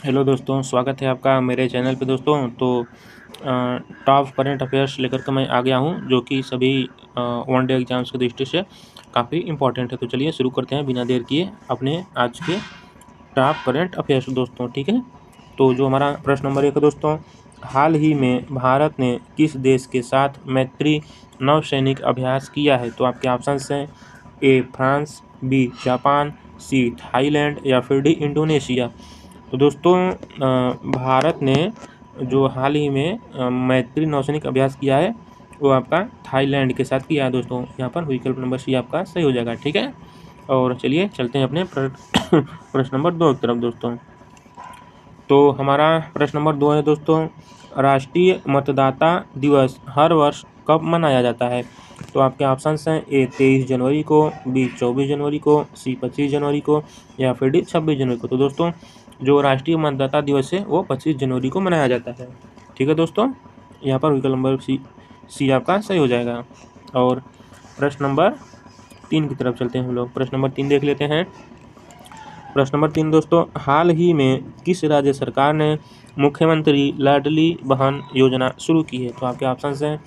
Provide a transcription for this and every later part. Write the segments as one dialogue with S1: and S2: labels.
S1: Hello दोस्तों, स्वागत है आपका मेरे चैनल पे दोस्तों। तो टॉप करंट अफेयर्स लेकर के मैं आ गया हूँ, जो कि सभी वन डे एग्जाम्स की दृष्टि से काफ़ी इंपॉर्टेंट है। तो चलिए शुरू करते हैं बिना देर किए अपने आज के टॉप करंट अफेयर्स दोस्तों, ठीक है। तो जो हमारा प्रश्न नंबर 1 है दोस्तों, हाल ही में भारत ने किस देश के साथ मैत्री नौसैनिक अभ्यास किया है? तो आपके ऑप्शंस हैं A France, B Japan, C Thailand या फिर डी इंडोनेशिया। तो दोस्तों भारत ने जो हाल ही में मैत्री नौसैनिक अभ्यास किया है वो आपका थाईलैंड के साथ किया है दोस्तों। यहाँ पर विकल्प नंबर सी आपका सही हो जाएगा, ठीक है। और चलिए चलते हैं अपने प्रश्न नंबर 2 की तरफ दोस्तों। तो हमारा प्रश्न नंबर 2 है दोस्तों, राष्ट्रीय मतदाता दिवस हर वर्ष कब मनाया जाता है? तो आपके ऑप्शंस हैं ए 23 जनवरी को, बी 24 जनवरी को, सी 25 जनवरी को या फिर डी 26 जनवरी को। तो दोस्तों जो राष्ट्रीय मतदाता दिवस है वो 25 जनवरी को मनाया जाता है, ठीक है दोस्तों। यहाँ पर विकल्प नंबर सी आपका सही हो जाएगा। और प्रश्न नंबर 3 की तरफ चलते हैं हम लोग। प्रश्न नंबर 3 देख लेते हैं। प्रश्न नंबर 3 दोस्तों, हाल ही में किस राज्य सरकार ने मुख्यमंत्री लाडली बहन योजना शुरू की है? तो आपके ऑप्शंस हैं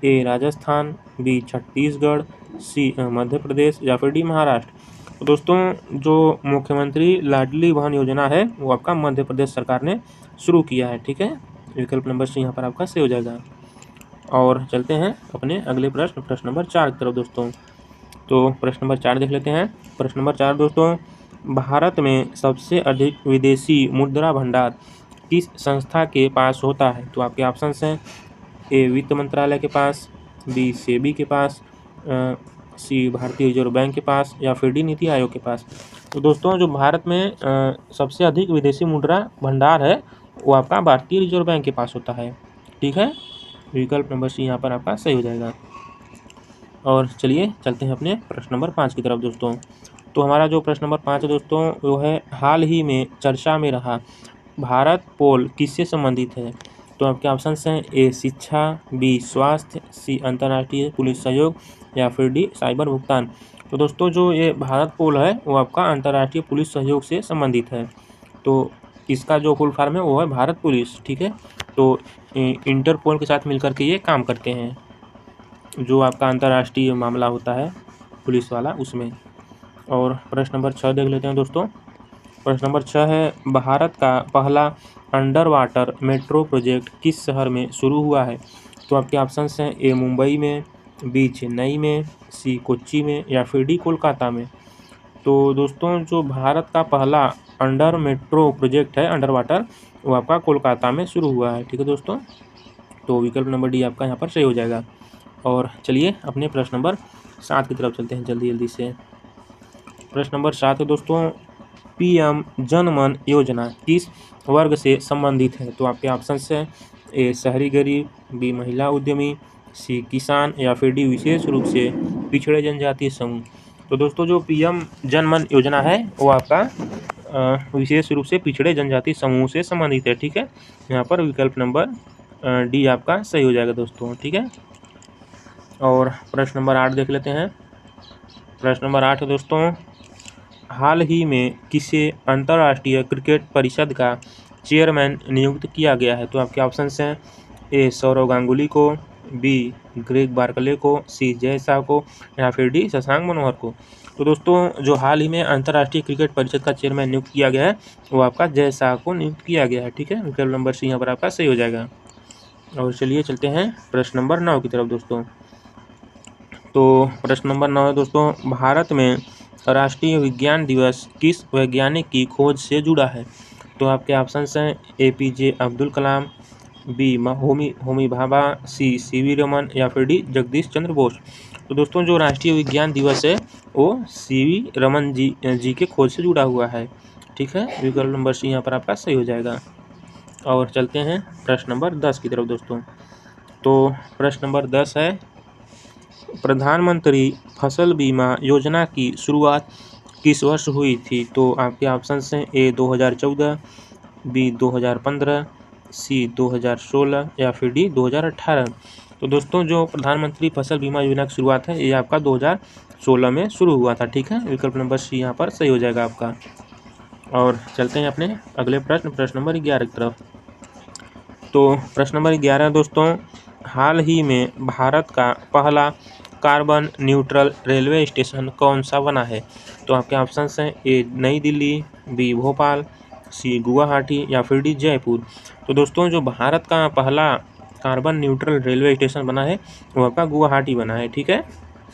S1: ए राजस्थान, बी छत्तीसगढ़, सी मध्य प्रदेश या फिर डी महाराष्ट्र। तो दोस्तों जो मुख्यमंत्री लाडली बहन योजना है वो आपका मध्य प्रदेश सरकार ने शुरू किया है, ठीक है। विकल्प नंबर सी यहाँ पर आपका सही हो जाएगा। और चलते हैं अपने अगले प्रश्न नंबर 4 की तरफ दोस्तों। तो प्रश्न नंबर 4 देख लेते हैं। प्रश्न नंबर 4 दोस्तों, भारत में सबसे अधिक विदेशी मुद्रा भंडार किस संस्था के पास होता है? तो आपके ऑप्शंस हैं ए वित्त मंत्रालय के पास, बी सेबी के पास, सी भारतीय रिजर्व बैंक के पास या फिर डी नीति आयोग के पास। तो दोस्तों जो भारत में सबसे अधिक विदेशी मुद्रा भंडार है वो आपका भारतीय रिजर्व बैंक के पास होता है, ठीक है। विकल्प नंबर सी यहाँ पर आपका सही हो जाएगा। और चलिए चलते हैं अपने प्रश्न नंबर 5 की तरफ दोस्तों। तो हमारा जो प्रश्न नंबर 5 है दोस्तों वो है, हाल ही में चर्चा में रहा भारत पोल किससे संबंधित है? तो आपके ऑप्शंस हैं ए शिक्षा, बी स्वास्थ्य, सी अंतर्राष्ट्रीय पुलिस सहयोग या फिर डी साइबर भुगतान। तो दोस्तों जो ये भारत पोल है वो आपका अंतर्राष्ट्रीय पुलिस सहयोग से संबंधित है। तो इसका जो फुल फॉर्म है वो है भारत पुलिस, ठीक है। तो इंटरपोल के साथ मिलकर के ये काम करते हैं, जो आपका अंतर्राष्ट्रीय मामला होता है पुलिस वाला उसमें। और प्रश्न नंबर 6 देख लेते हैं दोस्तों। प्रश्न नंबर 6 है, भारत का पहला अंडर वाटर मेट्रो प्रोजेक्ट किस शहर में शुरू हुआ है? तो आपके ऑप्शंस हैं ए मुंबई में, बी चेन्नई में, सी कोच्चि में या फिर डी कोलकाता में। तो दोस्तों जो भारत का पहला अंडर मेट्रो प्रोजेक्ट है अंडर वाटर वो आपका कोलकाता में शुरू हुआ है, ठीक है दोस्तों। तो विकल्प नंबर डी आपका यहाँ पर सही हो जाएगा। और चलिए अपने प्रश्न नंबर 7 की तरफ चलते हैं जल्दी से। प्रश्न नंबर 7 है दोस्तों, पीएम जनमन योजना किस वर्ग से संबंधित है? तो आपके ऑप्शंस हैं ए शहरी गरीब, बी महिला उद्यमी, सी किसान या फिर डी विशेष रूप से पिछड़े जनजातीय समूह। तो दोस्तों जो पीएम जनमन योजना है वो आपका विशेष रूप से पिछड़े जनजातीय समूह से संबंधित है, ठीक है। यहाँ पर विकल्प नंबर डी आपका सही हो जाएगा दोस्तों, ठीक है। और प्रश्न नंबर 8 देख लेते हैं। प्रश्न नंबर 8 है दोस्तों, हाल ही में किसे अंतर्राष्ट्रीय क्रिकेट परिषद का चेयरमैन नियुक्त किया गया है? तो आपके ऑप्शंस हैं ए सौरव गांगुली को, बी ग्रेग बार्कले को, सी जय शाह को या फिर डी शशांक मनोहर को। तो दोस्तों जो हाल ही में अंतर्राष्ट्रीय क्रिकेट परिषद का चेयरमैन नियुक्त किया गया है वो आपका जय शाह को नियुक्त किया गया है, ठीक है। विकल्प नंबर सी यहाँ पर आपका सही हो जाएगा। और चलिए चलते हैं प्रश्न नंबर 9 की तरफ दोस्तों। तो प्रश्न नंबर 9 है दोस्तों, भारत में राष्ट्रीय विज्ञान दिवस किस वैज्ञानिक की खोज से जुड़ा है? तो आपके ऑप्शंस हैं एपीजे अब्दुल कलाम, बी होमी भाभा, सी सीवी रमन या फिर डी जगदीश चंद्र बोस। तो दोस्तों जो राष्ट्रीय विज्ञान दिवस है वो सीवी रमन जी के खोज से जुड़ा हुआ है, ठीक है। विकल्प नंबर सी यहाँ पर आपका सही हो जाएगा। और चलते हैं प्रश्न नंबर 10 की तरफ दोस्तों। तो प्रश्न नंबर 10 है, प्रधानमंत्री फसल बीमा योजना की शुरुआत किस वर्ष हुई थी? तो आपके ऑप्शंस हैं ए 2014, बी 2015, सी 2016 या फिर डी 2018। तो दोस्तों जो प्रधानमंत्री फसल बीमा योजना की शुरुआत है ये आपका 2016 में शुरू हुआ था, ठीक है। विकल्प नंबर सी यहाँ पर सही हो जाएगा आपका। और चलते हैं अपने अगले प्रश्न नंबर 11 की तरफ। तो प्रश्न नंबर 11 दोस्तों, हाल ही में भारत का पहला कार्बन न्यूट्रल रेलवे स्टेशन कौन सा बना है? तो आपके ऑप्शंस हैं ए नई दिल्ली, बी भोपाल, सी गुवाहाटी या फिर डी जयपुर। तो दोस्तों जो भारत का पहला कार्बन न्यूट्रल रेलवे स्टेशन बना है वो आपका गुवाहाटी बना है। ठीक है,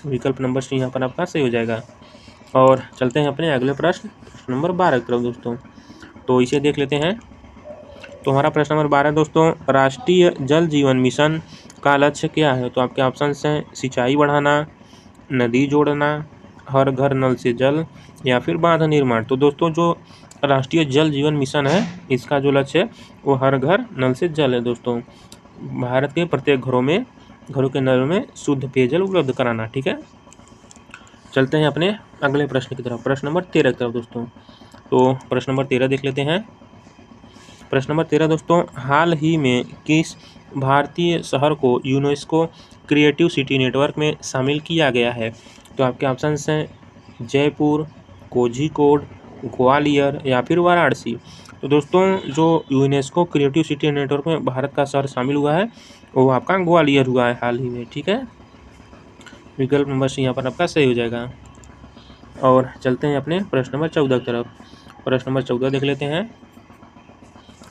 S1: विकल्प नंबर सी यहाँ पर आपका सही हो जाएगा। और चलते हैं अपने अगले प्रश्न नंबर 12 की तरफ दोस्तों। तो इसे देख लेते हैं। तो हमारा प्रश्न नंबर 12 दोस्तों, राष्ट्रीय जल जीवन मिशन का लक्ष्य क्या है? तो आपके ऑप्शंस हैं सिंचाई बढ़ाना, नदी जोड़ना, हर घर नल से जल या फिर बांध निर्माण। तो दोस्तों जो राष्ट्रीय जल जीवन मिशन है इसका जो लक्ष्य है वो हर घर नल से जल है दोस्तों। भारत के प्रत्येक घरों के नल में शुद्ध पेयजल उपलब्ध कराना। ठीक है, चलते हैं अपने अगले प्रश्न की तरफ, प्रश्न नंबर 13 की तरफ दोस्तों। तो प्रश्न नंबर 13 देख लेते हैं। प्रश्न नंबर 13 दोस्तों, हाल ही में किस भारतीय शहर को यूनेस्को क्रिएटिव सिटी नेटवर्क में शामिल किया गया है? तो आपके ऑप्शंस हैं जयपुर, कोझिकोड, ग्वालियर या फिर वाराणसी। तो दोस्तों जो यूनेस्को क्रिएटिव सिटी नेटवर्क में भारत का शहर शामिल हुआ है वो आपका ग्वालियर हुआ है हाल ही में। ठीक है, विकल्प नंबर सी यहाँ पर आपका सही हो जाएगा। और चलते हैं अपने प्रश्न नंबर 14 की तरफ। प्रश्न नंबर 14 देख लेते हैं।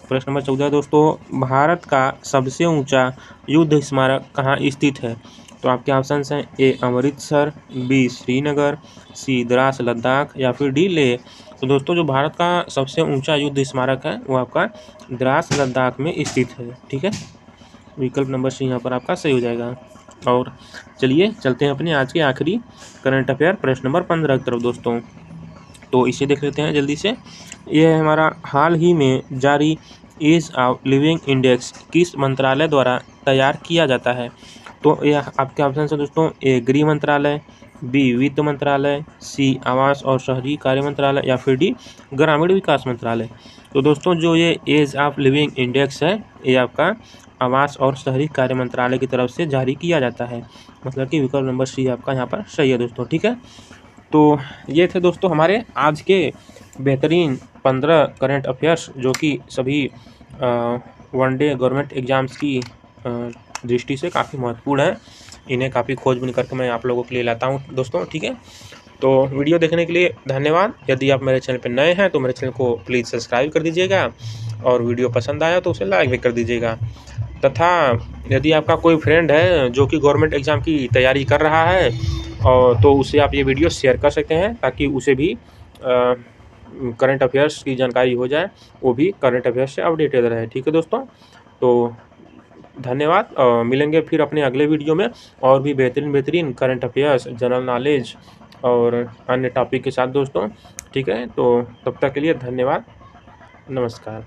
S1: प्रश्न नंबर 14 दोस्तों, भारत का सबसे ऊंचा युद्ध स्मारक कहाँ स्थित है? तो आपके ऑप्शंस हैं ए अमृतसर, बी श्रीनगर, सी द्रास लद्दाख या फिर डी लेह। तो दोस्तों जो भारत का सबसे ऊंचा युद्ध स्मारक है वो आपका द्रास लद्दाख में स्थित है। ठीक है, विकल्प नंबर सी यहाँ पर आपका सही हो जाएगा। और चलिए चलते हैं अपने आज के आखिरी करंट अफेयर प्रश्न नंबर 15 की तरफ दोस्तों। तो इसे देख लेते हैं जल्दी से। यह है हमारा हाल ही में जारी ईज ऑफ लिविंग इंडेक्स किस मंत्रालय द्वारा तैयार किया जाता है? तो यह आपके ऑप्शन है दोस्तों ए गृह मंत्रालय, बी वित्त मंत्रालय, सी आवास और शहरी कार्य मंत्रालय या फिर डी ग्रामीण विकास मंत्रालय। तो दोस्तों जो ये एज ऑफ लिविंग इंडेक्स है ये आपका आवास और शहरी कार्य मंत्रालय की तरफ से जारी किया जाता है, मतलब कि विकल्प नंबर सी आपका यहाँ पर सही है दोस्तों। ठीक है, तो ये थे दोस्तों हमारे आज के बेहतरीन 15 करंट अफेयर्स जो कि सभी वनडे गवर्नमेंट एग्ज़ाम्स की दृष्टि से काफ़ी महत्वपूर्ण है। इन्हें काफ़ी खोजबीन करके मैं आप लोगों के लिए लाता हूँ दोस्तों। ठीक है, तो वीडियो देखने के लिए धन्यवाद। यदि आप मेरे चैनल पर नए हैं तो मेरे चैनल को प्लीज़ सब्सक्राइब कर दीजिएगा और वीडियो पसंद आया तो उसे लाइक भी कर दीजिएगा। तथा यदि आपका कोई फ्रेंड है जो कि गवर्नमेंट एग्ज़ाम की तैयारी कर रहा है और तो उसे आप ये वीडियो शेयर कर सकते हैं ताकि उसे भी करंट अफेयर्स की जानकारी हो जाए, वो भी करंट अफेयर्स से अपडेटेड रहे। ठीक है दोस्तों, तो धन्यवाद। मिलेंगे फिर अपने अगले वीडियो में और भी बेहतरीन करंट अफेयर्स, जनरल नॉलेज और अन्य टॉपिक के साथ दोस्तों। ठीक है, तो तब तक के लिए धन्यवाद, नमस्कार।